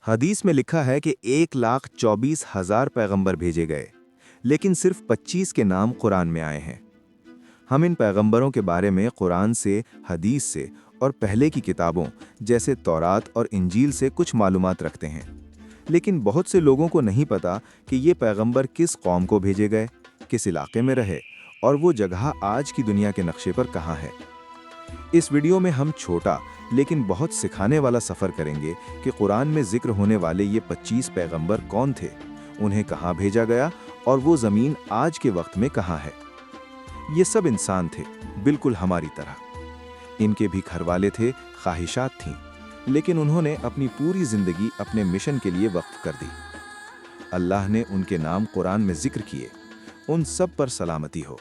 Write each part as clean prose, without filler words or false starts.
حدیث میں لکھا ہے کہ 1,24,000 پیغمبر بھیجے گئے، لیکن صرف 25 کے نام قرآن میں آئے ہیں۔ ہم ان پیغمبروں کے بارے میں قرآن سے، حدیث سے اور پہلے کی کتابوں جیسے تورات اور انجیل سے کچھ معلومات رکھتے ہیں، لیکن بہت سے لوگوں کو نہیں پتا کہ یہ پیغمبر کس قوم کو بھیجے گئے، کس علاقے میں رہے اور وہ جگہ آج کی دنیا کے نقشے پر کہاں ہے۔ اس ویڈیو میں ہم چھوٹا لیکن بہت سکھانے والا سفر کریں گے کہ قرآن میں ذکر ہونے والے یہ 25 پیغمبر کون تھے، انہیں کہاں بھیجا گیا اور وہ زمین آج کے وقت میں کہاں ہے۔ یہ سب انسان تھے، بالکل ہماری طرح۔ ان کے بھی گھر والے تھے، خواہشات تھیں، لیکن انہوں نے اپنی پوری زندگی اپنے مشن کے لیے وقف کر دی۔ اللہ نے ان کے نام قرآن میں ذکر کیے، ان سب پر سلامتی ہو۔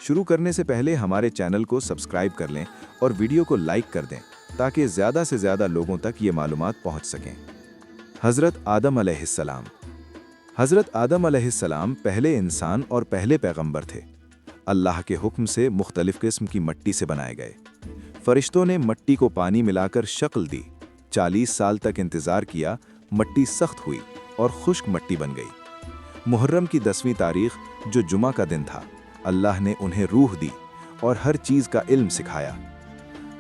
شروع کرنے سے پہلے ہمارے چینل کو سبسکرائب کر لیں اور ویڈیو کو لائک کر دیں تاکہ زیادہ سے زیادہ لوگوں تک یہ معلومات پہنچ سکیں۔ حضرت آدم علیہ السلام۔ حضرت آدم علیہ السلام پہلے انسان اور پہلے پیغمبر تھے۔ اللہ کے حکم سے مختلف قسم کی مٹی سے بنائے گئے۔ فرشتوں نے مٹی کو پانی ملا کر شکل دی، 40 سال تک انتظار کیا، مٹی سخت ہوئی اور خشک مٹی بن گئی۔ محرم کی 10ویں تاریخ جو جمعہ کا دن تھا، اللہ نے انہیں روح دی اور ہر چیز کا علم سکھایا۔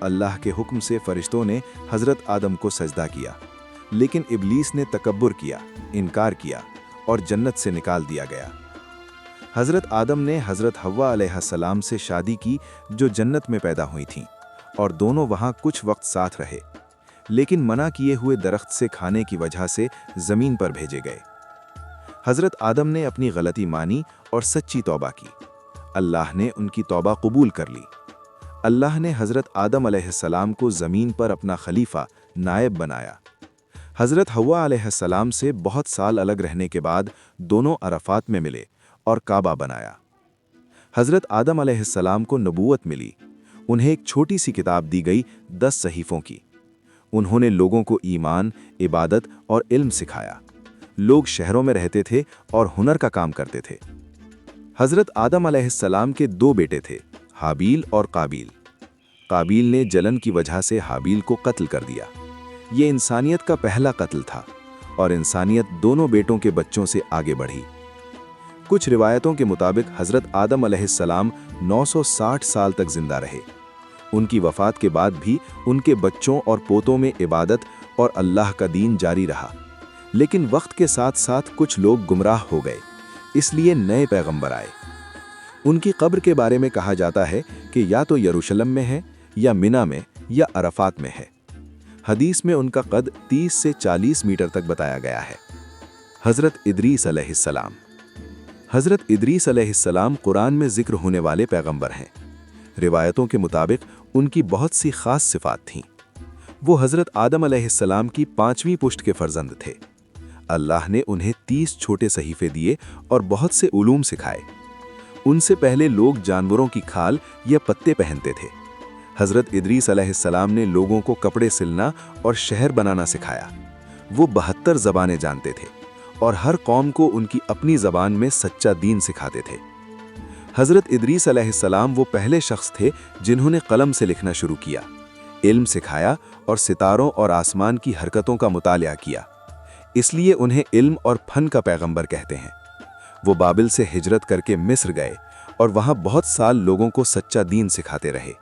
اللہ کے حکم سے فرشتوں نے حضرت آدم کو سجدہ کیا، لیکن ابلیس نے تکبر کیا، انکار کیا اور جنت سے نکال دیا گیا۔ حضرت آدم نے حضرت حوا علیہ السلام سے شادی کی جو جنت میں پیدا ہوئی تھیں، اور دونوں وہاں کچھ وقت ساتھ رہے، لیکن منع کیے ہوئے درخت سے کھانے کی وجہ سے زمین پر بھیجے گئے۔ حضرت آدم نے اپنی غلطی مانی اور سچی توبہ کی۔ اللہ نے ان کی توبہ قبول کر لی۔ اللہ نے حضرت آدم علیہ السلام کو زمین پر اپنا خلیفہ، نائب بنایا۔ حضرت حوا علیہ السلام سے بہت سال الگ رہنے کے بعد دونوں عرفات میں ملے اور کعبہ بنایا۔ حضرت آدم علیہ السلام کو نبوت ملی، انہیں ایک چھوٹی سی کتاب دی گئی 10 صحیفوں کی۔ انہوں نے لوگوں کو ایمان، عبادت اور علم سکھایا۔ لوگ شہروں میں رہتے تھے اور ہنر کا کام کرتے تھے۔ حضرت آدم علیہ السلام کے 2 بیٹے تھے، حابیل اور قابیل۔ قابیل نے جلن کی وجہ سے حابیل کو قتل کر دیا۔ یہ انسانیت کا پہلا قتل تھا اور انسانیت دونوں بیٹوں کے بچوں سے آگے بڑھی۔ کچھ روایتوں کے مطابق حضرت آدم علیہ السلام 960 سال تک زندہ رہے۔ ان کی وفات کے بعد بھی ان کے بچوں اور پوتوں میں عبادت اور اللہ کا دین جاری رہا، لیکن وقت کے ساتھ ساتھ کچھ لوگ گمراہ ہو گئے، اس لیے نئے پیغمبر آئے۔ ان کی قبر کے بارے میں کہا جاتا ہے کہ یا تو یروشلم میں ہے، یا منی میں، یا عرفات میں ہے۔ حدیث میں ان کا قد 30 سے 40 میٹر تک بتایا گیا ہے۔ حضرت ادریس علیہ السلام۔ حضرت ادریس علیہ السلام قرآن میں ذکر ہونے والے پیغمبر ہیں۔ روایتوں کے مطابق ان کی بہت سی خاص صفات تھیں۔ وہ حضرت آدم علیہ السلام کی 5ویں پشت کے فرزند تھے۔ اللہ نے انہیں 30 چھوٹے صحیفے دیے اور بہت سے علوم سکھائے۔ ان سے پہلے لوگ جانوروں کی کھال یا پتے پہنتے تھے۔ حضرت ادریس علیہ السلام نے لوگوں کو کپڑے سلنا اور شہر بنانا سکھایا۔ وہ 72 زبانیں جانتے تھے اور ہر قوم کو ان کی اپنی زبان میں سچا دین سکھاتے تھے۔ حضرت ادریس علیہ السلام وہ پہلے شخص تھے جنہوں نے قلم سے لکھنا شروع کیا، علم سکھایا اور ستاروں اور آسمان کی حرکتوں کا مطالعہ کیا۔ اس لیے انہیں علم اور فن کا پیغمبر کہتے ہیں۔ وہ بابل سے ہجرت کر کے مصر گئے اور وہاں بہت سال لوگوں کو سچا دین سکھاتے رہے۔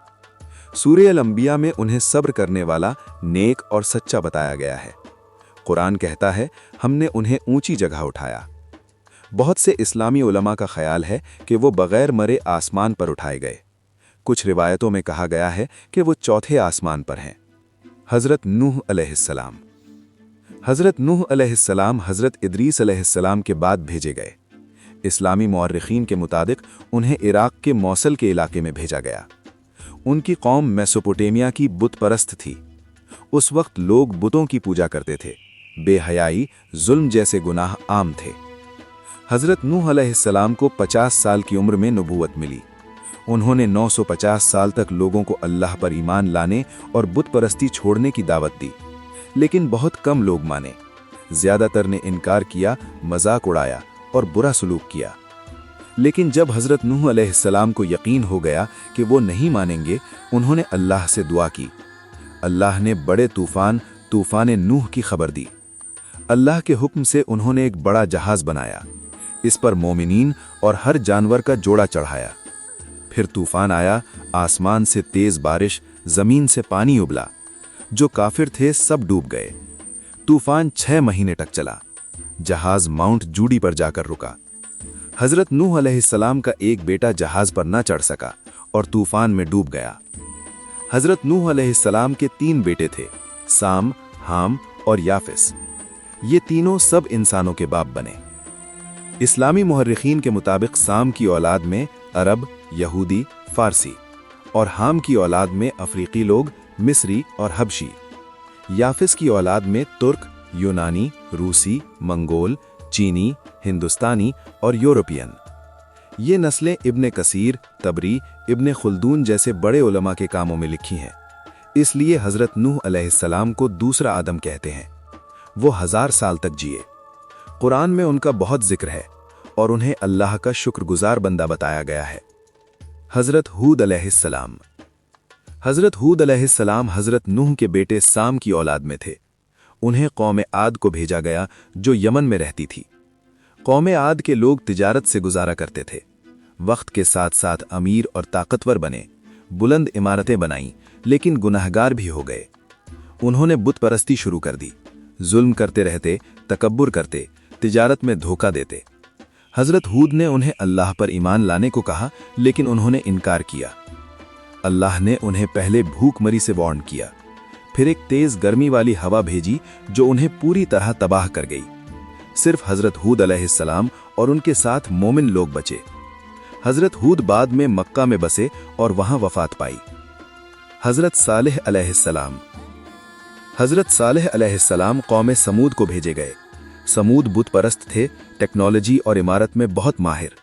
سورہ الانبیاء میں انہیں صبر کرنے والا، نیک اور سچا بتایا گیا ہے۔ قرآن کہتا ہے ہم نے انہیں اونچی جگہ اٹھایا۔ بہت سے اسلامی علماء کا خیال ہے کہ وہ بغیر مرے آسمان پر اٹھائے گئے۔ کچھ روایتوں میں کہا گیا ہے کہ وہ 4تھے آسمان پر ہیں۔ حضرت نوح علیہ السلام۔ حضرت نوح علیہ السلام حضرت ادریس علیہ السلام کے بعد بھیجے گئے۔ اسلامی مورخین کے مطابق انہیں عراق کے موصل کے علاقے میں بھیجا گیا۔ ان کی قوم میسوپوٹیمیا کی بت پرست تھی۔ اس وقت لوگ بتوں کی پوجا کرتے تھے۔ بے حیائی، ظلم جیسے گناہ عام تھے۔ حضرت نوح علیہ السلام کو 50 سال کی عمر میں نبوت ملی۔ انہوں نے 950 سال تک لوگوں کو اللہ پر ایمان لانے اور بت پرستی چھوڑنے کی دعوت دی، لیکن بہت کم لوگ مانے۔ زیادہ تر نے انکار کیا، مذاق اڑایا اور برا سلوک کیا۔ لیکن جب حضرت نوح علیہ السلام کو یقین ہو گیا کہ وہ نہیں مانیں گے، انہوں نے اللہ سے دعا کی۔ اللہ نے بڑے طوفان نوح کی خبر دی۔ अल्लाह के हुक्म से उन्होंने एक बड़ा जहाज बनाया, इस पर मोमिनीन और हर जानवर का जोड़ा चढ़ाया। फिर तूफान आया, आसमान से तेज बारिश, जमीन से पानी उबला। जो काफिर थे सब डूब गए। तूफान 6 महीने तक चला। जहाज माउंट जूडी पर जाकर रुका। हजरत नूह अलैहिस्सलाम का एक बेटा जहाज पर न चढ़ सका और तूफान में डूब गया। हजरत नूह अलैहिस्सलाम के 3 बेटे थे, साम, हाम और याफिस। ये तीनों सब इंसानों के बाप बने। इस्लामी मुहर्रिखीन के मुताबिक साम की औलाद में अरब, यहूदी, फारसी और हाम की औलाद में अफ्रीकी लोग, मिस्री और हबशी। याफिस की औलाद में तुर्क, यूनानी, रूसी, मंगोल, चीनी, हिंदुस्तानी और यूरोपियन। ये नस्लें इब्ने कसीर, तबरी, इब्ने खुल्दून जैसे बड़े उलमा के कामों में लिखी हैं। इसलिए हजरत नूह अलैहिस्सलाम को दूसरा आदम कहते हैं। वो 1000 साल तक जिए। कुरान में उनका बहुत जिक्र है और उन्हें अल्लाह का शुक्रगुजार बंदा बताया गया है। हजरत हूद अलैहिस्सलाम। हजरत हूद अलैहिस्सलाम हजरत नूह के बेटे साम की औलाद में थे। उन्हें कौम आद को भेजा गया जो यमन में रहती थी। कौम आद के लोग तिजारत से गुजारा करते थे। वक्त के साथ साथ अमीर और ताकतवर बने, बुलंद इमारतें बनाईं, लेकिन गुनाहगार भी हो गए। उन्होंने बुत परस्ती शुरू कर दी। जुल्म करते रहते, तकब्बुर करते, तिजारत में धोखा देते। हजरत हूद ने उन्हें अल्लाह पर ईमान लाने को कहा, लेकिन उन्होंने इनकार किया। अल्लाह ने उन्हें पहले भूखमरी से वार्न किया, फिर एक तेज गर्मी वाली हवा भेजी जो उन्हें पूरी तरह तबाह कर गई। सिर्फ हजरत हूद अलैहिस्सलाम और उनके साथ मोमिन लोग बचे। हजरत हूद बाद में मक्का में बसे और वहां वफात पाई। हजरत सालेह अलैहिस्सलाम। हजरत सालेह अलैहिस्सलाम कौम समूद को भेजे गए। समूद बुत परस्त थे, टेक्नोलॉजी और इमारत में बहुत माहिर।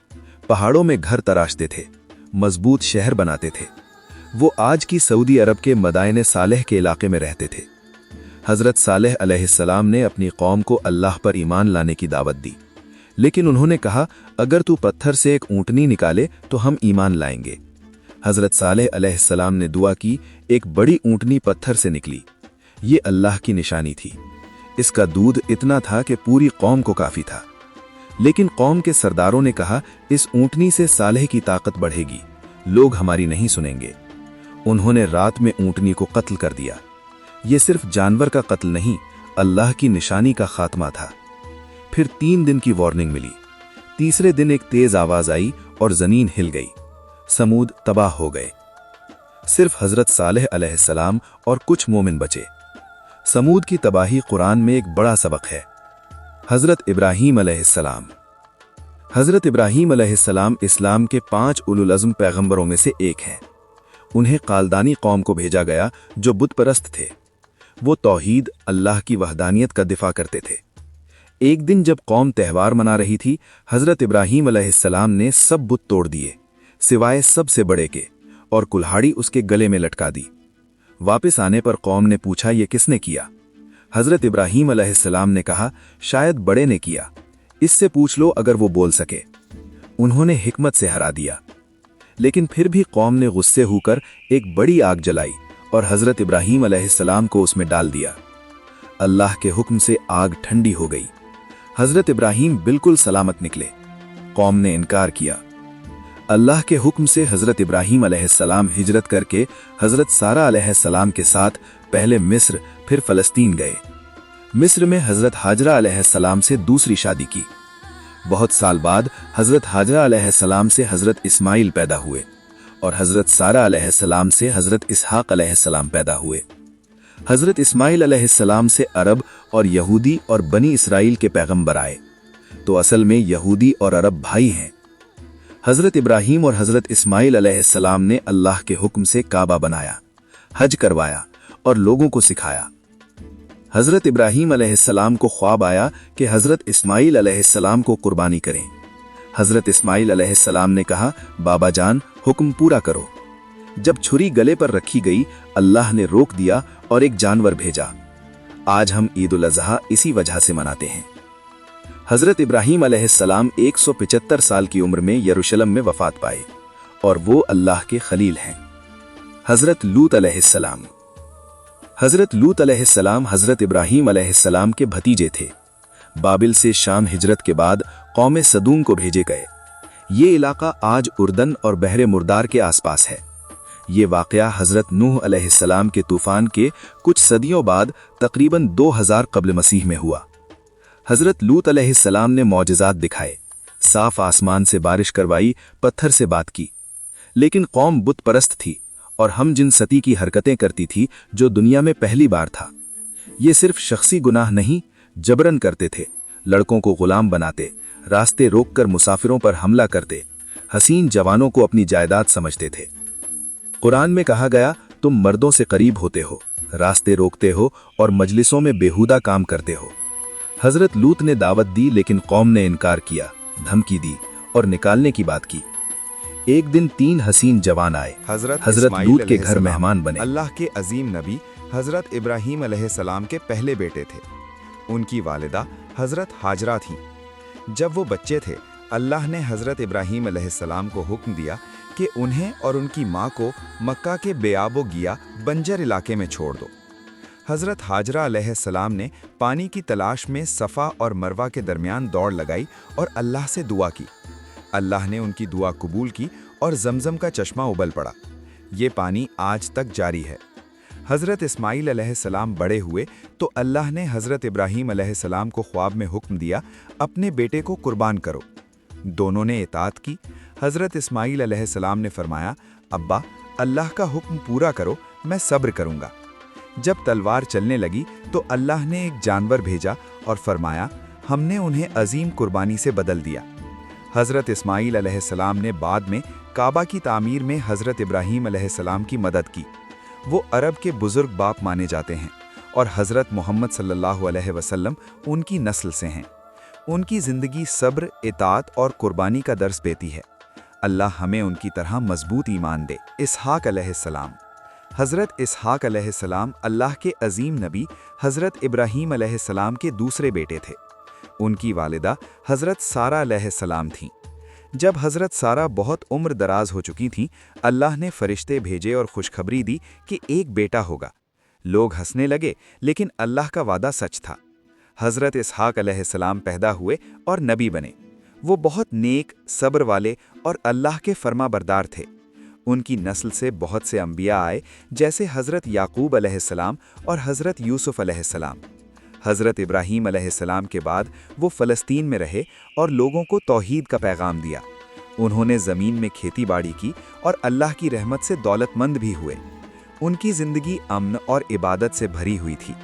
पहाड़ों में घर तराशते थे, मजबूत शहर बनाते थे। वो आज की सऊदी अरब के मदाइने सालेह के इलाके में रहते थे। हजरत सालेह अलैहिस्सलाम ने अपनी कौम को अल्लाह पर ईमान लाने की दावत दी, लेकिन उन्होंने कहा, अगर तू पत्थर से एक ऊँटनी निकाले तो हम ईमान लाएंगे। हजरत सालेह अलैहिस्सलाम ने दुआ की, एक बड़ी ऊँटनी पत्थर से निकली। ये अल्लाह की निशानी थी। इसका दूध इतना था कि पूरी कौम को काफी था। लेकिन कौम के सरदारों ने कहा, इस ऊँटनी से सालेह की ताकत बढ़ेगी, लोग हमारी नहीं सुनेंगे। उन्होंने रात में ऊँटनी को कत्ल कर दिया। ये सिर्फ जानवर का कत्ल नहीं, अल्लाह की निशानी का खात्मा था। फिर 3 दिन की वार्निंग मिली। तीसरे दिन एक तेज आवाज आई और जमीन हिल गई। समूद तबाह हो गए। सिर्फ हजरत सालेह अलैहिस्सलाम और कुछ मोमिन बचे। समूद की तबाही कुरान में एक बड़ा सबक है। हजरत इब्राहीम अलैहिस्सलाम। हजरत इब्राहीम अलैहिस्सलाम इस्लाम के 5 उलुल अज़्म पैगंबरों में से एक हैं। उन्हें कालदानी कौम को भेजा गया जो बुत परस्त थे। वो तौहीद, अल्लाह की वहदानियत का दिफा करते थे। एक दिन जब कौम त्यौहार मना रही थी, हजरत इब्राहीम अलैहिस्सलाम ने सब बुत तोड़ दिए सिवाय सबसे बड़े के, और कुल्हाड़ी उसके गले में लटका दी। वापस आने पर कौम ने पूछा, ये किसने किया? हजरत इब्राहीम अलैहिस्सलाम ने कहा, शायद बड़े ने किया, इससे पूछ लो अगर वो बोल सके। उन्होंने हिकमत से हरा दिया। लेकिन फिर भी कौम ने गुस्से होकर एक बड़ी आग जलाई और हजरत इब्राहीम अलैहिस्सलाम को उसमें डाल दिया। अल्लाह के हुक्म से आग ठंडी हो गई। हजरत इब्राहीम बिल्कुल सलामत निकले। कौम ने इनकार किया। अल्लाह के हुक्म से हजरत इब्राहीम अलैहिस्सलाम हिजरत करके हजरत सारा अलैहिस्सलाम के साथ पहले मिस्र फिर फलस्तीन गए। मिस्र में हजरत हाजरा अलैहिस्सलाम से दूसरी शादी की। बहुत साल बाद हजरत हाजरा अलैहिस्सलाम से हजरत इस्माइल पैदा हुए और हजरत सारा अलैहिस्सलाम से हजरत इसहाक अलैहिस्सलाम पैदा हुए। हजरत इस्माइल अलैहिस्सलाम से अरब और यहूदी और बनी इसराइल के पैगंबर आए, तो असल में यहूदी और अरब भाई हैं। हजरत इब्राहीम और हजरत इस्माइल अलैहिस्सलाम ने अल्लाह के हुक्म से काबा बनाया, हज करवाया और लोगों को सिखाया। हजरत इब्राहीम अलैहिस्सलाम को ख्वाब आया कि हजरत इस्माइल अलैहिस्सलाम को कुर्बानी करें। हजरत इस्माइल अलैहिस्सलाम ने कहा, बाबा जान हुक्म पूरा करो। जब छुरी गले पर रखी गई, अल्लाह ने रोक दिया और एक जानवर भेजा। आज हम ईद उल अज़हा इसी वजह से मनाते हैं। हजरत इब्राहीम अलैहिस्सलाम 175 साल की उम्र में यरूशलेम में वफात पाए और वो अल्लाह के खलील हैं। हजरत लूत अलैहिस्सलाम। हजरत लूत अलैहिस्सलाम हजरत इब्राहीम अलैहिस्सलाम के भतीजे थे। बाबिल से शाम हिजरत के बाद कौम सदूम को भेजे गए। ये इलाका आज उर्दन और बहरे मुर्दार के आसपास है। ये वाक़या हज़रत नूह अलैहिस्सलाम के तूफ़ान के कुछ सदियों बाद तकरीबन 2000 क़ब्ल मसीह में हुआ। हज़रत लूत अलैहिस्सलाम ने मौजज़ात दिखाए, साफ आसमान से बारिश करवाई, पत्थर से बात की। लेकिन कौम बुत परस्त थी और हम जिन सती की हरकतें करती थी जो दुनिया में पहली बार था। ये सिर्फ शख्सी गुनाह नहीं, जबरन करते थे। लड़कों को गुलाम बनाते, रास्ते रोककर मुसाफिरों पर हमला करते, हसीन जवानों को अपनी जायदाद समझते थे। कुरान में कहा गया, तुम मर्दों से करीब होते हो, रास्ते रोकते हो और मजलिसों में बेहुदा काम करते हो। हजरत लूत ने दावत दी लेकिन कौम ने इनकार किया, धमकी दी और निकालने की बात की। एक दिन 3 हसीन जवान आए, हजरत लूत के घर मेहमान बने। अल्लाह के अजीम नबी हजरत इब्राहीम अलैहिस्सलाम के पहले बेटे थे। उनकी वालिदा हजरत हाजरा थीं। जब वो बच्चे थे, अल्लाह ने हजरत इब्राहीम अलैहिस्सलाम को हुक्म दिया कि उन्हें और उनकी माँ को मक्का के बेआबो गिया बंजर इलाके में छोड़ दो। हजरत हाजरा अलैहिस्सलाम ने पानी की तलाश में सफ़ा और मरवा के दरमियान दौड़ लगाई और अल्लाह से दुआ की। अल्लाह ने उनकी दुआ कबूल की और जमजम का चश्मा उबल पड़ा। ये पानी आज तक जारी है। हज़रत इस्माईल अलैहिस्सलाम बड़े हुए तो अल्लाह ने हज़रत इब्राहीम अलैहिस्सलाम को ख्वाब में हुक्म दिया, अपने बेटे को कुर्बान करो। दोनों ने इताअत की। हज़रत इस्माईल अलैहिस्सलाम ने फरमाया, अब्बा, अल्लाह का हुक्म पूरा करो, मैं सब्र करूँगा। जब तलवार चलने लगी तो अल्लाह ने एक जानवर भेजा और फरमाया, हमने उन्हें अजीम कुर्बानी से बदल दिया। हज़रत इस्माईल अलैहिस्सलाम ने बाद में काबा की तामीर में हज़रत इब्राहीम अलैहिस्सलाम की मदद की। वो अरब के बुज़ुर्ग बाप माने जाते हैं और हज़रत मोहम्मद सल्लल्लाहु अलैहि वसल्लम उनकी नस्ल से हैं। उनकी ज़िंदगी सब्र, इताअत और कुर्बानी का दर्स देती है। अल्लाह हमें उनकी तरह मजबूत ईमान दे। इसहाक अलैहिस्सलाम। हज़रत इसहाक अलैहिस्सलाम अल्लाह के अजीम नबी हज़रत इब्राहीम अलैहिस्सलाम के दूसरे बेटे थे। उनकी वालिदा हज़रत सारा अलैहिस्सलाम थीं। जब हज़रत सारा बहुत उम्र दराज हो चुकी थीं, अल्लाह ने फरिश्ते भेजे और खुशखबरी दी कि एक बेटा होगा। लोग हंसने लगे, लेकिन अल्लाह का वादा सच था। हज़रत इसहाक अलैहिस्सलाम पैदा हुए और नबी बने। वो बहुत नेक, सब्र वाले और अल्लाह के फर्माबरदार थे। उनकी नस्ल से बहुत से अंबिया आए, जैसे हज़रत याकूब अलैहिस्सलाम और हज़रत यूसुफ अलैहिस्सलाम। हज़रत इब्राहीम अलैहिस्सलाम के बाद वो फ़लस्तीन में रहे और लोगों को तौहीद का पैगाम दिया। उन्होंने ज़मीन में खेती बाड़ी की और अल्लाह की रहमत से दौलतमंद भी हुए। उनकी ज़िंदगी अमन और इबादत से भरी हुई थी।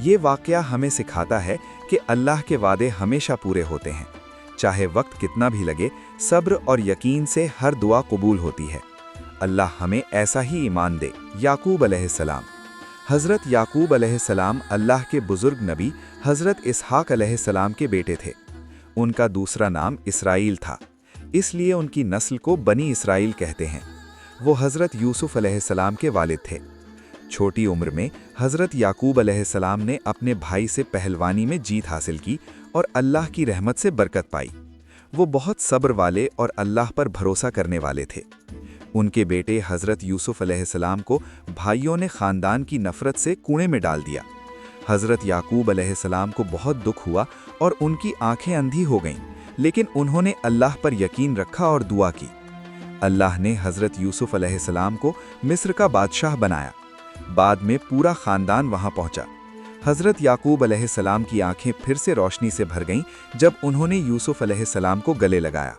ये वाक़या हमें सिखाता है कि अल्लाह के वादे हमेशा पूरे होते हैं। चाहे वक्त कितना भी लगे, सब्र और यकीन से हर दुआ कबूल होती है। अल्लाह हमें ऐसा ही ईमान दे। याकूब अलैहिस्सलाम। हज़रत याकूब अलैहिस्सलाम अल्लाह के बुज़ुर्ग नबी हज़रत इसहाक अलैहिस्सलाम के बेटे थे। उनका दूसरा नाम इसराइल था, इसलिए उनकी नस्ल को बनी इसराइल कहते हैं। वो हज़रत यूसुफ अलैहिस्सलाम के वालिद थे। छोटी उम्र में हज़रत याकूब अलैहिस्सलाम ने अपने भाई से पहलवानी में जीत हासिल की और अल्लाह की रहमत से बरकत पाई। वो बहुत सब्र वाले और अल्लाह पर भरोसा करने वाले थे। उनके बेटे हज़रत यूसुफ अलैहिस्सलाम को भाइयों ने ख़ानदान की नफ़रत से कुएं में डाल दिया। हज़रत याकूब अलैहिस्सलाम को बहुत दुख हुआ और उनकी आंखें अंधी हो गईं, लेकिन उन्होंने अल्लाह पर यकीन रखा और दुआ की। अल्लाह ने हज़रत यूसुफ अलैहिस्सलाम को मिस्र का बादशाह बनाया। बाद में पूरा ख़ानदान वहाँ पहुँचा। हज़रत याकूब अलैहिस्सलाम की आंखें फिर से रोशनी से भर गईं जब उन्होंने यूसुफ अलैहिस्सलाम को गले लगाया।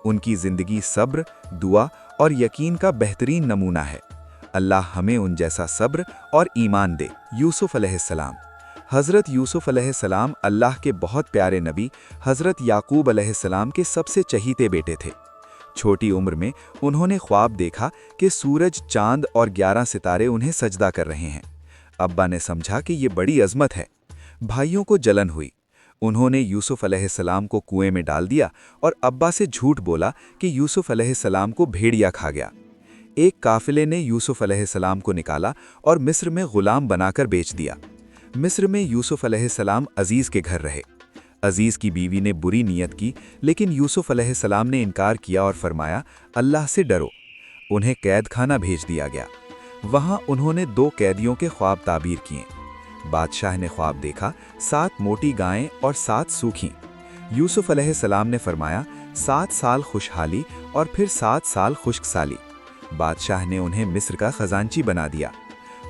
उनकी ज़िंदगी सब्र, दुआ और यकीन का बेहतरीन नमूना है। अल्लाह हमें उन जैसा सब्र और ईमान दे। यूसुफ अलैहिस्सलाम। हज़रत यूसुफ अलैहिस्सलाम अल्लाह के बहुत प्यारे नबी हज़रत याकूब अलैहिस्सलाम के सबसे चहीते बेटे थे। छोटी उम्र में उन्होंने ख्वाब देखा कि सूरज, चांद और 11 सितारे उन्हें सजदा कर रहे हैं। अब्बा ने समझा कि ये बड़ी अज़मत है। भाइयों को जलन हुई। उन्होंने यूसुफ अलैहिस्सलाम को कुएं में डाल दिया और अब्बा से झूठ बोला कि यूसुफ अलैहिस्सलाम को भेड़िया खा गया। एक काफिले ने यूसुफ अलैहिस्सलाम को निकाला और मिस्र में गुलाम बनाकर बेच दिया। मिस्र में यूसुफ अलैहिस्सलाम अजीज़ के घर रहे। अजीज़ की बीवी ने बुरी नीयत की, लेकिन यूसुफ अलैहिस्सलाम ने इनकार किया और फरमाया, अल्लाह से डरो। उन्हें कैद खाना भेज दिया गया। वहाँ उन्होंने 2 कैदियों के ख्वाब ताबीर किए। बादशाह ने ख्वाब देखा 7 मोटी गायें और 7 सूखी। यूसुफ अलैहिस्सलाम ने फरमाया 7 साल खुशहाली और फिर 7 साल खुश्क साली। बादशाह ने उन्हें मिस्र का खजांची बना दिया।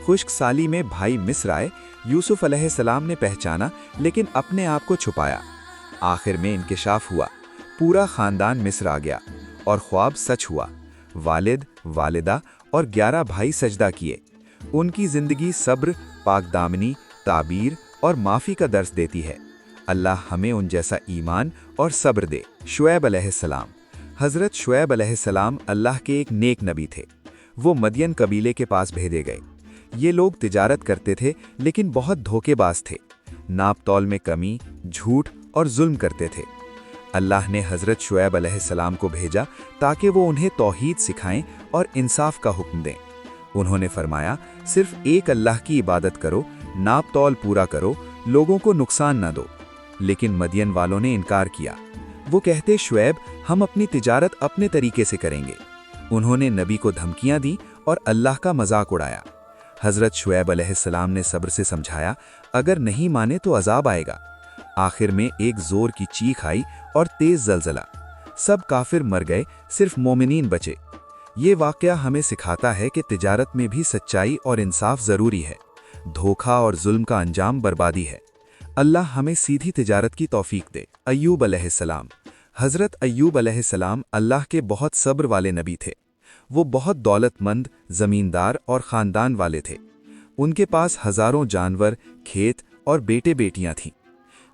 खुश्क साली में भाई मिस्र आए। यूसुफ अलैहिस्सलाम ने पहचाना लेकिन अपने आप को छुपाया। आखिर में इंकिशाफ हुआ, पूरा खानदान मिस्र आ गया और ख्वाब सच हुआ। वालिद, वालिदा और 11 भाई सजदा किए। उनकी जिंदगी सब्र, पाकदामनी, ताबीर और माफ़ी का दर्स देती है। अल्लाह हमें उन जैसा ईमान और सब्र दे। शुएब अलैहिस्सलाम। हज़रत शुएब अलैहिस्सलाम अल्लाह के एक नेक नबी थे। वो मदियन कबीले के पास भेजे गए। ये लोग तिजारत करते थे लेकिन बहुत धोखेबाज थे। नाप तौल में कमी, झूठ और जुल्म करते थे। अल्लाह ने हज़रत शुएब अलैहिस्सलाम को भेजा ताकि वो उन्हें तौहीद सिखाएं और इंसाफ का हुक्म दें। उन्होंने फरमाया, सिर्फ एक अल्लाह की इबादत करो, नाप तौल पूरा करो, लोगों को नुकसान न दो। लेकिन मदियन वालों ने इनकार किया। वो कहते, शुएब, हम अपनी तिजारत अपने तरीके से करेंगे। उन्होंने नबी को धमकियां दी और अल्लाह का मजाक उड़ाया। हज़रत शुएब अलैहिस्सलाम ने सब्र से समझाया, अगर नहीं माने तो अजाब आएगा। आखिर में एक जोर की चीख आई और तेज जलजला। सब काफिर मर गए, सिर्फ मोमिनीन बचे। ये वाकया हमें सिखाता है कि तिजारत में भी सच्चाई और इंसाफ जरूरी है। धोखा और जुल्म का अंजाम बर्बादी है। अल्लाह हमें सीधी तिजारत की तौफीक दे। अय्यूब अलैहिस्सलाम। हज़रत अय्यूब अलैहिस्सलाम अल्लाह के बहुत सब्र वाले नबी थे। वो बहुत दौलतमंद, ज़मींदार और ख़ानदान वाले थे। उनके पास हज़ारों जानवर, खेत और बेटे बेटियां थीं।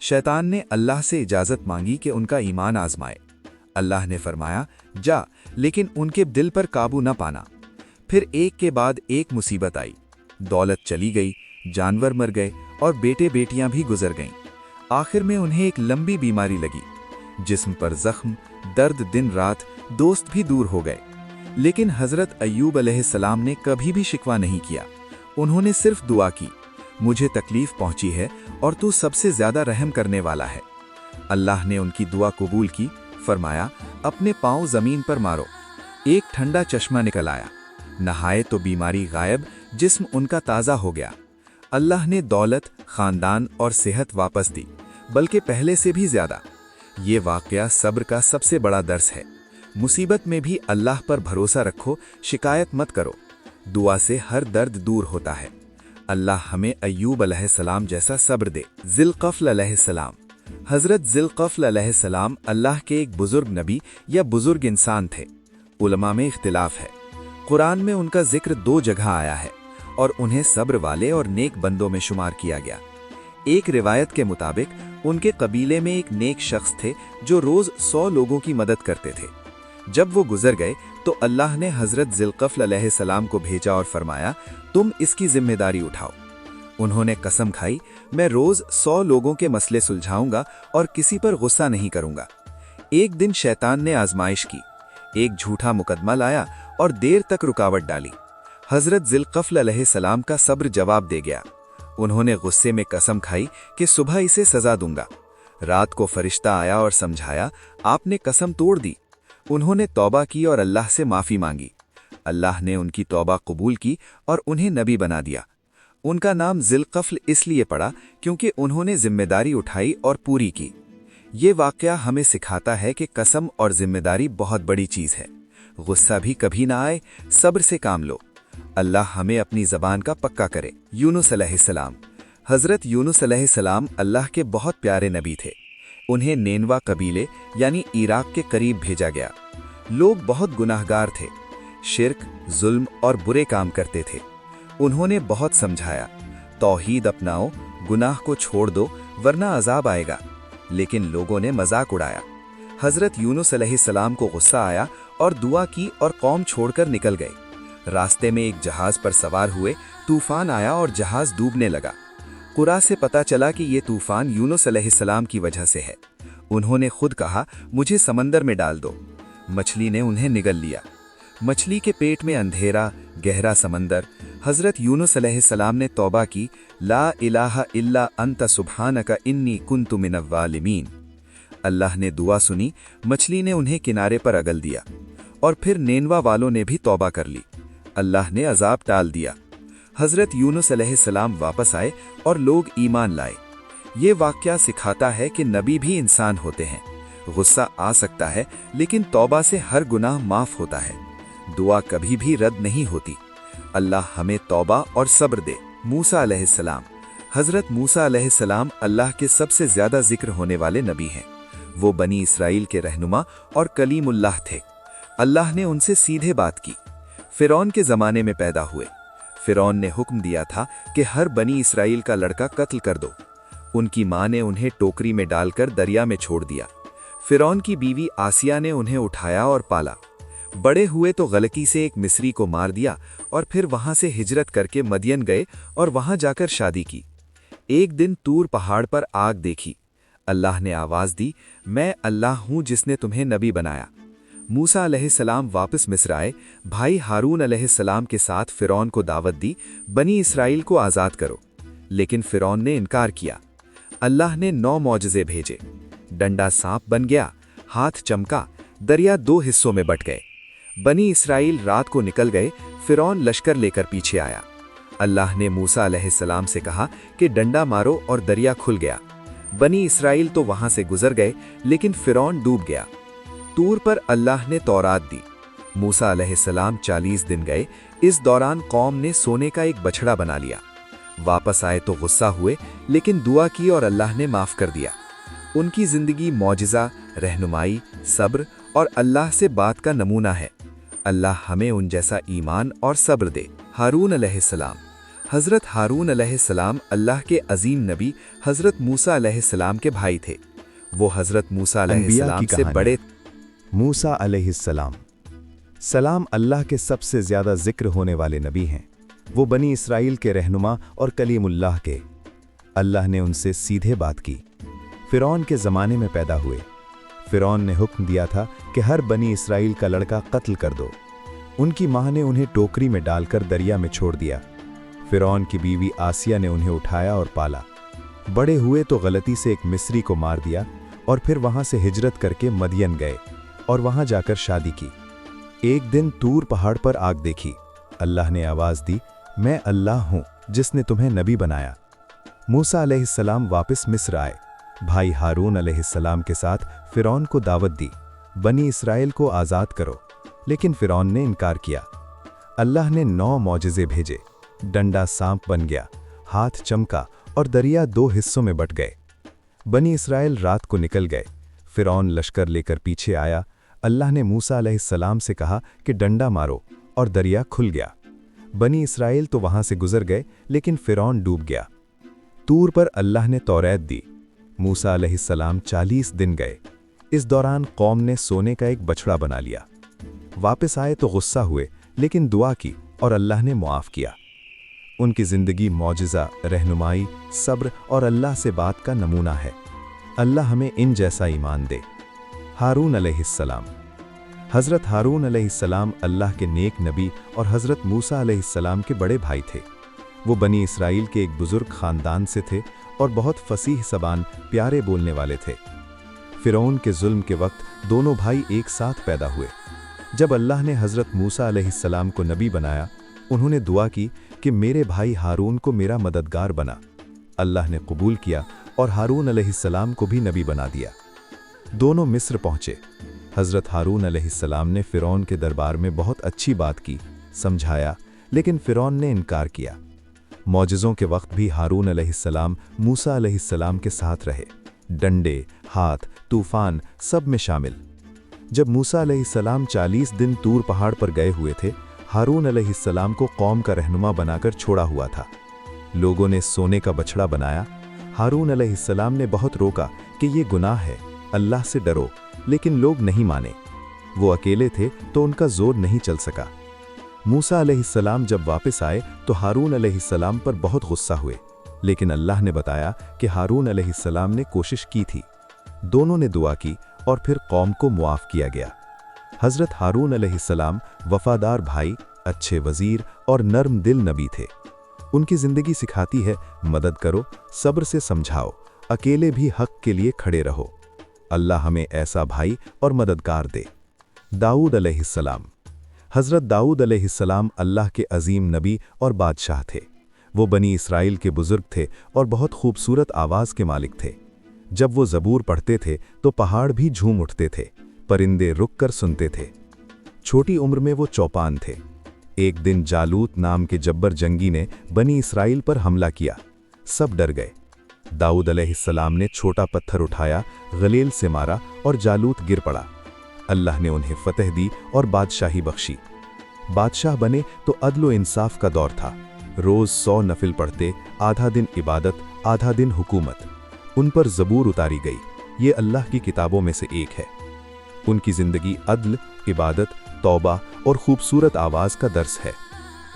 शैतान ने अल्लाह से इजाज़त मांगी कि उनका ईमान आजमाए। अल्लाह ने फरमाया, जा, लेकिन उनके दिल पर काबू न पाना। फिर एक के बाद एक मुसीबत आई। दौलत चली गई, जानवर मर गए और बेटे बेटियां भी गुजर गईं। आखिर में उन्हें एक लंबी बीमारी लगी। जिस्म पर जख्म, दर्द दिन रात, दोस्त भी दूर हो गए। लेकिन हज़रत अय्यूब अलैहिस्सलाम ने कभी भी शिकवा नहीं किया। उन्होंने सिर्फ दुआ की, मुझे तकलीफ पहुंची है और तू सबसे ज्यादा रहम करने वाला है। अल्लाह ने उनकी दुआ कबूल की। फरमाया, अपने पांव जमीन पर मारो। एक ठंडा चश्मा निकल आया। नहाए तो बीमारी गायब, जिस्म उनका ताज़ा हो गया। अल्लाह ने दौलत, खानदान और सेहत वापस दी, बल्कि पहले से भी ज्यादा। ये वाकया सब्र का सबसे बड़ा दर्स है। मुसीबत में भी अल्लाह पर भरोसा रखो, शिकायत मत करो। दुआ से हर दर्द दूर होता है। अल्लाह हमें अय्यूब अलैहिस्सलाम जैसा सब्र दे। ज़िलक़फ़्ल अलैहिस्सलाम। हज़रत ज़िलक़फ़्ल अलैहिस्सलाम अल्लाह के एक बुजुर्ग नबी या बुजुर्ग इंसान थे। उलमा में इख्तिलाफ है। कुरान में उनका जिक्र 2 जगह आया है और उन्हें सब्र वाले और नेक बंदों में शुमार किया गया। एक रिवायत के मुताबिक उनके कबीले में एक नेक शख्स थे जो रोज़ 100 लोगों की मदद करते थे। जब वो गुजर गए तो अल्लाह ने हज़रत ज़िलक़फ़्ल अलैहिस्सलाम को भेजा और फरमाया, तुम इसकी जिम्मेदारी उठाओ। उन्होंने कसम खाई, मैं रोज़ 100 लोगों के मसले सुलझाऊंगा और किसी पर गुस्सा नहीं करूंगा। एक दिन शैतान ने आजमाइश की। एक झूठा मुकदमा लाया और देर तक रुकावट डाली। हज़रत ज़िलक़फ़्ल अलैहिस्सलाम का सब्र जवाब दे गया। उन्होंने गुस्से में कसम खाई कि सुबह इसे सज़ा दूंगा। रात को फरिश्ता आया और समझाया, आपने कसम तोड़ दी। उन्होंने तौबा की और अल्लाह से माफ़ी मांगी। अल्लाह ने उनकी तौबा कबूल की और उन्हें नबी बना दिया। उनका नाम ज़िलक़फ़्ल इसलिए पड़ा क्योंकि उन्होंने जिम्मेदारी उठाई और पूरी की। ये वाक़या हमें सिखाता है कि कसम और जिम्मेदारी बहुत बड़ी चीज़ है। गुस्सा भी कभी ना आए, सब्र से काम लो। अल्लाह हमें अपनी ज़बान का पक्का करे। यूनुस अलैहिस्सलाम। हज़रत यूनुस अलैहिस्सलाम अल्लाह के बहुत प्यारे नबी थे। उन्हें नेनवा कबीले यानी इराक के करीब भेजा गया। लोग बहुत गुनाहगार थे, शिर्क, जुल्म और बुरे काम करते थे। उन्होंने बहुत समझाया, तौहीद अपनाओ, गुनाह को छोड़ दो वरना अजाब आएगा। लेकिन लोगों ने मजाक उड़ाया। हज़रत यूनुस अलैहिस्सलाम को गुस्सा आया और दुआ की और कौम छोड़कर निकल गए। रास्ते में एक जहाज पर सवार हुए, तूफान आया और जहाज डूबने लगा। कुरान से पता चला कि ये तूफान यूनुस अलैहिस्सलाम की वजह से है। उन्होंने खुद कहा, मुझे समंदर में डाल दो। मछली ने उन्हें निगल लिया। मछली के पेट में अंधेरा, गहरा समंदर। हज़रत यूनुस अलैहिस्सलाम ने तौबा की, ला इलाहा इल्ला अंता सुब्हानका इन्नी कुन्तु मिनज़्ज़ालिमीन। अल्लाह ने दुआ सुनी। मछली ने उन्हें किनारे पर अगल दिया और फिर नेनवा वालों ने भी तौबा कर ली। अल्लाह ने अजाब टाल दिया। हज़रत यूनुस अलैहिस्सलाम वापस आए और लोग ईमान लाए। ये वाक़या सिखाता है कि नबी भी इंसान होते हैं। गुस्सा आ सकता है, लेकिन तौबा से हर गुनाह माफ़ होता है। दुआ कभी भी रद्द नहीं होती। अल्लाह हमें तौबा और सब्र दे। मूसा अलैहिस्सलाम। हज़रत मूसा अलैहिस्सलाम अल्लाह के सबसे ज़्यादा जिक्र होने वाले नबी हैं। वो बनी इसराइल के रहनुमा और कलीमुल्लाह थे। अल्लाह ने उनसे सीधे बात की। फ़िरौन के ज़माने में पैदा हुए। फ़िरौन ने हुक्म दिया था कि हर बनी इसराइल का लड़का कत्ल कर दो। उनकी माँ ने उन्हें टोकरी में डालकर दरिया में छोड़ दिया। फ़िरौन की बीवी आसिया ने उन्हें उठाया और पाला। बड़े हुए तो गलती से एक मिस्री को मार दिया और फिर वहां से हिजरत करके मदियन गए और वहां जाकर शादी की। एक दिन तूर पहाड़ पर आग देखी। अल्लाह ने आवाज़ दी, मैं अल्लाह हूं जिसने तुम्हें नबी बनाया। मूसा अलैहिस्सलाम वापस मिस्र आए। भाई हारून अलैहिस्सलाम के साथ फ़िरौन को दावत दी, बनी इसराइल को आज़ाद करो। लेकिन फ़िरौन ने इनकार किया। अल्लाह ने 9 मौजज़े भेजे। डंडा सांप बन गया, हाथ चमका, दरिया 2 हिस्सों में बट गए। बनी इसराइल रात को निकल गए। फ़िरौन लश्कर लेकर पीछे आया। अल्लाह ने मूसा अलैहिस्सलाम से कहा कि डंडा मारो और दरिया खुल गया। बनी इसराइल तो वहां से गुजर गए, लेकिन फ़िरौन डूब गया। तूर पर अल्लाह ने तौरात दी। मूसा अलैहिस्सलाम 40 दिन गए। इस दौरान कौम ने सोने का एक बछड़ा बना लिया। वापस आए तो गुस्सा हुए, लेकिन दुआ की और अल्लाह ने माफ़ कर दिया। उनकी ज़िंदगी मौजिज़ा, रहनुमाई, सब्र और अल्लाह से बात का नमूना है। अल्लाह हमें उन जैसा ईमान और सब्र दे। हारून अलैहिस्सलाम। हज़रत हारून अलैहिस्सलाम अल्लाह के अजीम नबी हज़रत मूसा अलैहिस्सलाम के भाई थे। वो हज़रत मूसा अलैहिस्सलाम से बड़े। मूसा अलैहिस्सलाम। सलाम अल्लाह के सबसे ज़्यादा जिक्र होने वाले नबी हैं। वो बनी इसराइल के रहनुमा और कलीमुल्लाह के। अल्लाह ने उनसे सीधे बात की। फ़िरौन के ज़माने में पैदा हुए। फ़िरौन ने हुक्म दिया था कि हर बनी इसराइल का लड़का कत्ल कर दो। उनकी माँ ने उन्हें टोकरी में डालकर दरिया में छोड़ दिया। फ़िरौन की बीवी आसिया ने उन्हें उठाया और पाला। बड़े हुए तो गलती से एक मिस्री को मार दिया और फिर वहां से हिजरत करके मदियन गए और वहां जाकर शादी की। एक दिन तूर पहाड़ पर आग देखी। अल्लाह ने आवाज़ दी, मैं अल्लाह हूं जिसने तुम्हें नबी बनाया। मूसा अलैहिस्सलाम वापस मिस्र आए। भाई हारून अलैहिस्सलाम के साथ फ़िरौन को दावत दी, बनी इसराइल को आज़ाद करो। लेकिन फ़िरौन ने इनकार किया। अल्लाह ने 9 मौजज़े भेजे। डंडा सांप बन गया, हाथ चमका और दरिया 2 हिस्सों में बट गए। बनी इसराइल रात को निकल गए। फ़िरौन लश्कर लेकर पीछे आया। अल्लाह ने मूसा अलैहिस्सलाम से कहा कि डंडा मारो और दरिया खुल गया। बनी इसराइल तो वहां से गुजर गए, लेकिन फ़िरौन डूब गया। तूर पर अल्लाह ने तौरात दी। मूसा अलैहिस्सलाम 40 दिन गए। इस दौरान कौम ने सोने का एक बछड़ा बना लिया। वापस आए तो गुस्सा हुए, लेकिन दुआ की और अल्लाह ने मुआफ़ किया। उनकी ज़िंदगी मौजिज़ा, रहनुमाई, सब्र और अल्लाह से बात का नमूना है। अल्लाह हमें इन जैसा ईमान दे। हारून अलैहिस्सलाम। हज़रत हारून अलैहिस्सलाम अल्लाह के नेक नबी और हज़रत मूसा अलैहिस्सलाम के बड़े भाई थे। वो बनी इसराइल के एक बुज़ुर्ग ख़ानदान से थे और बहुत फसीह ज़बान, प्यारे बोलने वाले थे। फ़िरौन के जुल्म के वक्त दोनों भाई एक साथ पैदा हुए। जब अल्लाह ने हज़रत मूसा अलैहिस्सलाम को नबी बनाया, उन्होंने दुआ की कि मेरे भाई हारून को मेरा मददगार बना। अल्लाह ने कबूल किया और हारून अलैहिस्सलाम को भी नबी बना दिया। दोनों मिस्र पहुँचे। हज़रत हारून अलैहिस्सलाम ने फ़िरौन के दरबार में बहुत अच्छी बात की, समझाया, लेकिन फ़िरौन ने इनकार किया। मौजज़ों के वक्त भी हारून अलैहिस्सलाम मूसा अलैहिस्सलाम के साथ रहे। डंडे, हाथ, तूफ़ान सब में शामिल। जब मूसा अलैहिस्सलाम 40 दिन तूर पहाड़ पर गए हुए थे, हारून अलैहिस्सलाम को कौम का रहनुमा बनाकर छोड़ा हुआ था। लोगों ने सोने का बछड़ा बनाया। हारून अलैहिस्सलाम ने बहुत रोका कि ये गुनाह है, अल्लाह से डरो, लेकिन लोग नहीं माने। वो अकेले थे तो उनका जोर नहीं चल सका। मूसा अलैहिस्सलाम जब वापस आए तो हारून अलैहिस्सलाम पर बहुत गुस्सा हुए, लेकिन अल्लाह ने बताया कि हारून अलैहिस्सलाम ने कोशिश की थी। दोनों ने दुआ की और फिर कौम को मुआफ़ किया गया। हज़रत हारून अलैहिस्सलाम वफ़ादार भाई, अच्छे वज़ीर और नर्म दिल नबी थे। उनकी ज़िंदगी सिखाती है, मदद करो, सब्र से समझाओ, अकेले भी हक़ के लिए खड़े रहो। अल्लाह हमें ऐसा भाई और मददगार दे। दाऊद अलैहिस्सलाम। हज़रत दाऊद अलैहिस्सलाम अल्लाह के अजीम नबी और बादशाह थे। वो बनी इसराइल के बुज़ुर्ग थे और बहुत खूबसूरत आवाज़ के मालिक थे। जब वो ज़बूर पढ़ते थे तो पहाड़ भी झूम उठते थे, परिंदे रुक कर सुनते थे। छोटी उम्र में वो चौपान थे। एक दिन जालूत नाम के जब्बर जंगी ने बनी इसराइल पर हमला किया। सब डर गए। दाऊद अलैहिस्सलाम ने छोटा पत्थर उठाया, गलील से मारा और जालूत गिर पड़ा। अल्लाह ने उन्हें फतह दी और बादशाही बख्शी। बादशाह बने तो अदल व इंसाफ का दौर था। रोज़ 100 नफिल पढ़ते, आधा दिन इबादत, आधा दिन हुकूमत। उन पर ज़बूर उतारी गई। ये अल्लाह की किताबों में से एक है। उनकी ज़िंदगी अदल, इबादत, तौबा और खूबसूरत आवाज़ का दर्स है।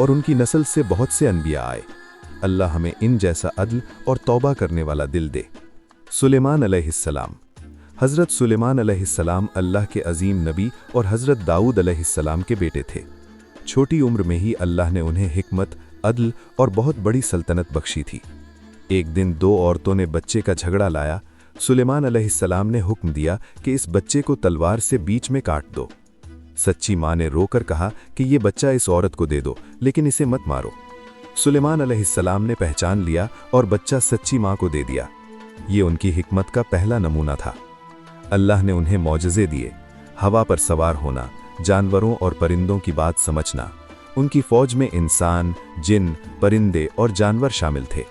और उनकी नस्ल से बहुत से अनबिया आए। अल्लाह हमें इन जैसा अदल और तौबा करने वाला दिल दे। सुलेमान अलैहिस्सलाम। हज़रत सुलेमान अलैहिस्सलाम अल्लाह के अजीम नबी और हज़रत दाऊद अलैहिस्सलाम के बेटे थे। छोटी उम्र में ही अल्लाह ने उन्हें हिकमत, अदल और बहुत बड़ी सल्तनत बख्शी थी। एक दिन 2 औरतों ने बच्चे का झगड़ा लाया। सुलेमान अलैहिस्सलाम ने हुक्म दिया कि इस बच्चे को तलवार से बीच में काट दो। सच्ची माँ ने रोकर कहा कि ये बच्चा इस औरत को दे दो, लेकिन इसे मत मारो। सुलेमान अलैहिस्सलाम ने पहचान लिया और बच्चा सच्ची माँ को दे दिया। ये उनकी हिकमत का पहला नमूना था। अल्लाह ने उन्हें मौजज़े दिए, हवा पर सवार होना, जानवरों और परिंदों की बात समझना। उनकी फ़ौज में इंसान, जिन, परिंदे और जानवर शामिल थे।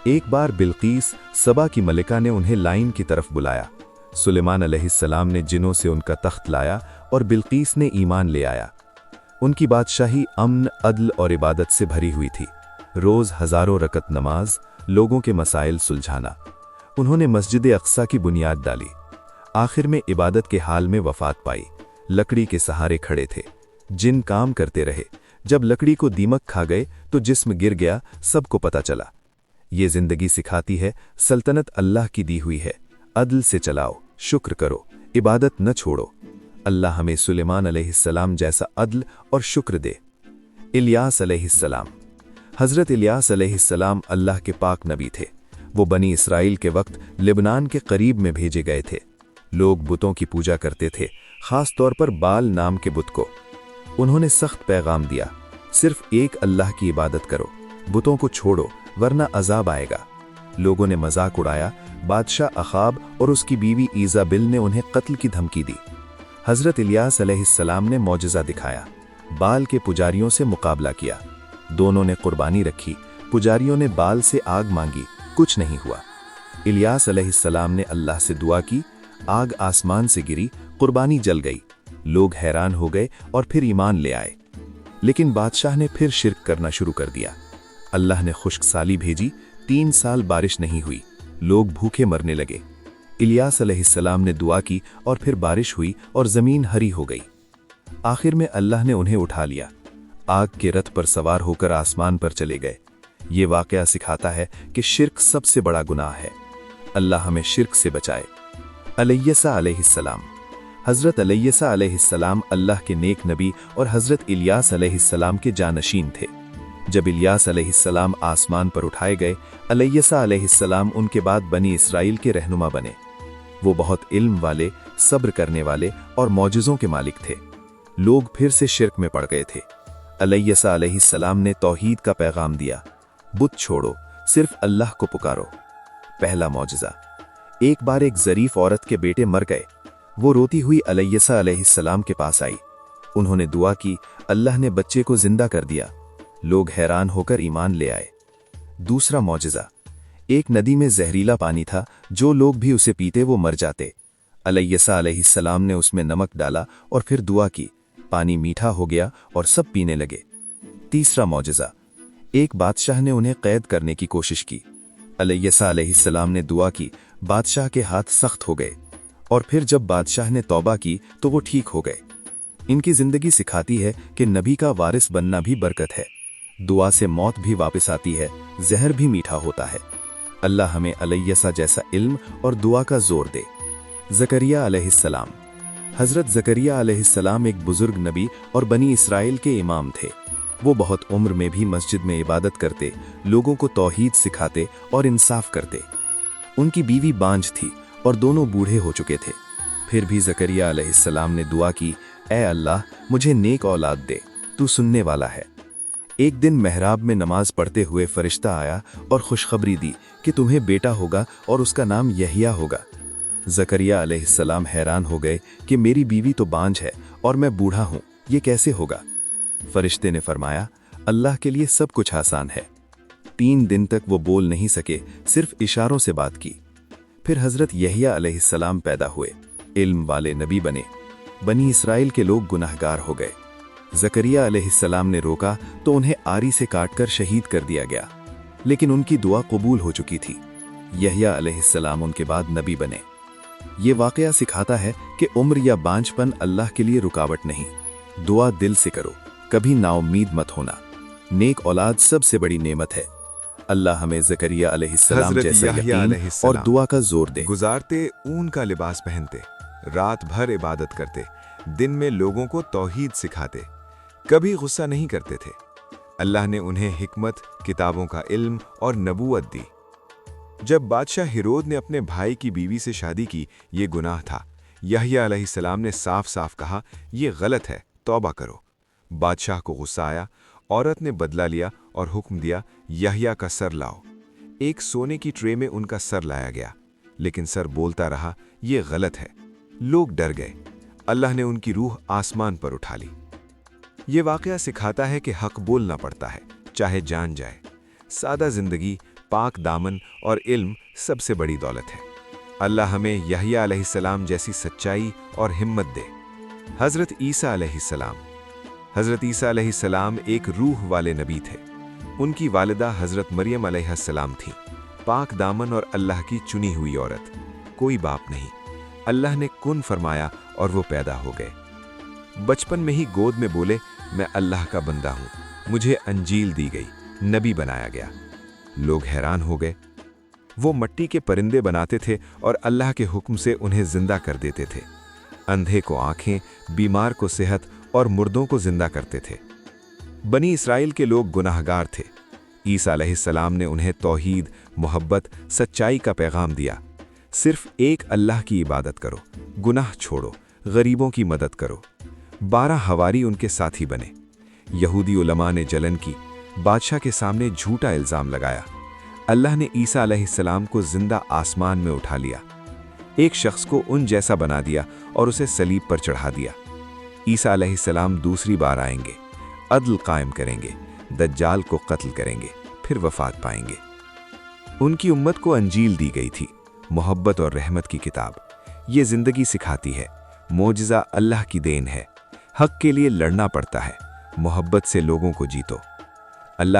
एक बार बिल्कीस, सबा की मलिका ने उन्हें लाइन की तरफ बुलाया। सुलेमान अलैहिस्सलाम ने जिनों से उनका तख्त लाया और बिल्कीस ने ईमान ले आया। उनकी बादशाही अमन, अदल और इबादत से भरी हुई थी। रोज़ हज़ारों रकत नमाज, लोगों के मसाइल सुलझाना। उन्होंने मस्जिद अक्सा की बुनियाद डाली। आखिर में इबादत के हाल में वफ़ात पाई। लकड़ी के सहारे खड़े थे। जिन काम करते रहे। जब लकड़ी को दीमक खा गए तो जिस्म गिर गया, सबको पता चला। ये ज़िंदगी सिखाती है, सल्तनत अल्लाह की दी हुई है। अदल से चलाओ, शुक्र करो, इबादत न छोड़ो। अल्लाह हमें सुलेमान अलैहिस्सलाम जैसा अदल और शुक्र दे। इलियास अलैहिस्सलाम। हज़रत इलियास अलैहिस्सलाम अल्लाह के पाक नबी थे। वो बनी इसराइल के वक्त लेबनान के करीब में भेजे गए थे। लोग बुतों की पूजा करते थे, ख़ास तौर पर बाल नाम के बुत को। उन्होंने सख्त पैगाम दिया, सिर्फ एक अल्लाह की इबादत करो, बुतों को छोड़ो वरना अजाब आएगा। लोगों ने मजाक उड़ाया। बादशाह अखाब और उसकी बीवी ईज़ाबिल ने उन्हें कत्ल की धमकी दी। हज़रत इलियास अलैहिस्सलाम ने मौजज़ा दिखाया, बाल के पुजारियों से मुकाबला किया। दोनों ने कुर्बानी रखी। पुजारियों ने बाल से आग मांगी, कुछ नहीं हुआ। इलियास अलैहिस्सलाम ने अल्लाह से दुआ की, आग आसमान से गिरी, कुर्बानी जल गई। लोग हैरान हो गए और फिर ईमान ले आए। लेकिन बादशाह ने फिर शिर्क करना शुरू कर दिया। अल्लाह ने खुश्क साली भेजी। 3 साल बारिश नहीं हुई। लोग भूखे मरने लगे। इलियास अलैहिस्सलाम ने दुआ की और फिर बारिश हुई और ज़मीन हरी हो गई। आखिर में अल्लाह ने उन्हें उठा लिया। आग के रथ पर सवार होकर आसमान पर चले गए। ये वाक़या सिखाता है कि शिर्क सबसे बड़ा गुनाह है। अल्लाह हमें शिर्क से बचाए। अलैयसा अलैहिस्सलाम। हज़रत अलैयसा अलैहिस्सलाम अल्लाह के नेक नबी और हज़रत इलियास अलैहिस्सलाम के जानशीन थे। जब इलियास अलैहिस्सलाम आसमान पर उठाए गए, अलैयसा अलैहिस्सलाम उनके बाद बनी इसराइल के रहनुमा बने। वो बहुत इल्म वाले, सब्र करने वाले और मौजज़ों के मालिक थे। लोग फिर से शिर्क में पड़ गए थे। अलैयसा अलैहिस्सलाम ने तौहीद का पैगाम दिया, बुत छोड़ो, सिर्फ अल्लाह को पुकारो। पहला मौजज़ा। एक बार एक ज़रीफ औरत के बेटे मर गए। वो रोती हुई अलैयसा अलैहिस्सलाम के पास आई। उन्होंने दुआ की, अल्लाह ने बच्चे को जिंदा कर दिया। लोग हैरान होकर ईमान ले आए। दूसरा मौजज़ा। एक नदी में जहरीला पानी था, जो लोग भी उसे पीते वो मर जाते। अलैयसा अलैहिस्सलाम ने उसमें नमक डाला और फिर दुआ की, पानी मीठा हो गया और सब पीने लगे। तीसरा मौजज़ा। एक बादशाह ने उन्हें कैद करने की कोशिश की। अलैयसा अलैहिस्सलाम ने दुआ की, बादशाह के हाथ सख्त हो गए और फिर जब बादशाह ने तौबा की तो वो ठीक हो गए। इनकी जिंदगी सिखाती है कि नबी का वारिस बनना भी बरकत है। दुआ से मौत भी वापस आती है, जहर भी मीठा होता है। अल्लाह हमें अलैयसा जैसा इल्म और दुआ का जोर दे। ज़करिया अलैहिस्सलाम। हज़रत ज़करिया अलैहिस्सलाम एक बुजुर्ग नबी और बनी इसराइल के इमाम थे। वो बहुत उम्र में भी मस्जिद में इबादत करते, लोगों को तौहीद सिखाते और इंसाफ करते। उनकी बीवी बांझ थी और दोनों बूढ़े हो चुके थे। फिर भी ज़करिया अलैहिस्सलाम ने दुआ की, اے اللہ مجھے نیک اولاد دے، تو سننے والا ہے۔ ایک دن محراب میں نماز پڑھتے ہوئے فرشتہ آیا اور خوشخبری دی کہ تمہیں بیٹا ہوگا اور اس کا نام یحییٰ ہوگا۔ زکریا علیہ السلام حیران ہو گئے کہ میری بیوی تو بانجھ ہے اور میں بوڑھا ہوں، یہ کیسے ہوگا؟ فرشتے نے فرمایا اللہ کے لیے سب کچھ آسان ہے۔ 3 دن تک وہ بول نہیں سکے، صرف اشاروں سے بات کی۔ پھر حضرت یحییٰ علیہ السلام پیدا ہوئے، علم والے نبی بنے۔ بنی اسرائیل کے لوگ گناہگار ہو گئے۔ زکریا علیہ السلام نے روکا تو انہیں آری سے کاٹ کر شہید کر دیا گیا، لیکن ان کی دعا قبول ہو چکی تھی۔ یحییٰ علیہ السلام ان کے بعد نبی بنے۔ یہ واقعہ سکھاتا ہے کہ عمر یا بانجھ پن اللہ کے لیے رکاوٹ نہیں۔ دعا دل سے کرو، کبھی نا امید مت ہونا۔ نیک اولاد سب سے بڑی نعمت ہے۔ اللہ ہمیں زکریا علیہ السلام حضرت جیسا یحییٰ یقین علیہ السلام اور دعا کا زور دے۔ گزارتے اون کا لباس پہنتے، رات بھر عبادت کرتے، دن میں لوگوں کو توحید سکھاتے، کبھی غصہ نہیں کرتے تھے۔ اللہ نے انہیں حکمت، کتابوں کا علم اور نبوت دی۔ جب بادشاہ ہیرود نے اپنے بھائی کی بیوی سے شادی کی، یہ گناہ تھا۔ یحییٰ علیہ السلام نے صاف صاف کہا یہ غلط ہے، توبہ کرو۔ بادشاہ کو غصہ آیا، عورت نے بدلہ لیا اور حکم دیا یحییٰ کا سر لاؤ۔ ایک سونے کی ٹرے میں ان کا سر لایا گیا، لیکن سر بولتا رہا یہ غلط ہے۔ لوگ ڈر گئے۔ اللہ نے ان کی روح آسمان پر اٹھا لی۔ یہ واقعہ سکھاتا ہے کہ حق بولنا پڑتا ہے، چاہے جان جائے۔ سادہ زندگی، پاک دامن اور علم سب سے بڑی دولت ہے۔ اللہ ہمیں یحییٰ علیہ السلام جیسی سچائی اور ہمت دے۔ حضرت عیسیٰ علیہ السلام۔ حضرت عیسیٰ علیہ السلام ایک روح والے نبی تھے۔ ان کی والدہ حضرت مریم علیہ السلام تھیں، پاک دامن اور اللہ کی چنی ہوئی عورت۔ کوئی باپ نہیں، اللہ نے کن فرمایا اور وہ پیدا ہو گئے۔ بچپن میں ہی گود میں بولے میں اللہ کا بندہ ہوں، مجھے انجیل دی گئی، نبی بنایا گیا۔ لوگ حیران ہو گئے۔ وہ مٹی کے پرندے بناتے تھے اور اللہ کے حکم سے انہیں زندہ کر دیتے تھے۔ اندھے کو آنکھیں، بیمار کو صحت اور مردوں کو زندہ کرتے تھے۔ بنی اسرائیل کے لوگ گناہگار تھے۔ عیسیٰ علیہ السلام نے انہیں توحید، محبت، سچائی کا پیغام دیا۔ صرف ایک اللہ کی عبادت کرو، گناہ چھوڑو، غریبوں کی مدد کرو۔ 12 حواری ان کے ساتھی بنے۔ یہودی علماء نے جلن کی، بادشاہ کے سامنے جھوٹا الزام لگایا۔ اللہ نے عیسیٰ علیہ السلام کو زندہ آسمان میں اٹھا لیا۔ ایک شخص کو ان جیسا بنا دیا اور اسے صلیب پر چڑھا دیا۔ عیسیٰ علیہ السلام دوسری بار آئیں گے، عدل قائم کریں گے، دجال کو قتل کریں گے، پھر وفات پائیں گے۔ ان کی امت کو انجیل دی گئی تھی، محبت اور رحمت کی کتاب۔ یہ زندگی سکھاتی ہے، معجزہ اللہ کی دین ہے۔ حق کے لیے لڑنا پڑتا ہے، محبت سے لوگوں کو جیتو۔ اللہ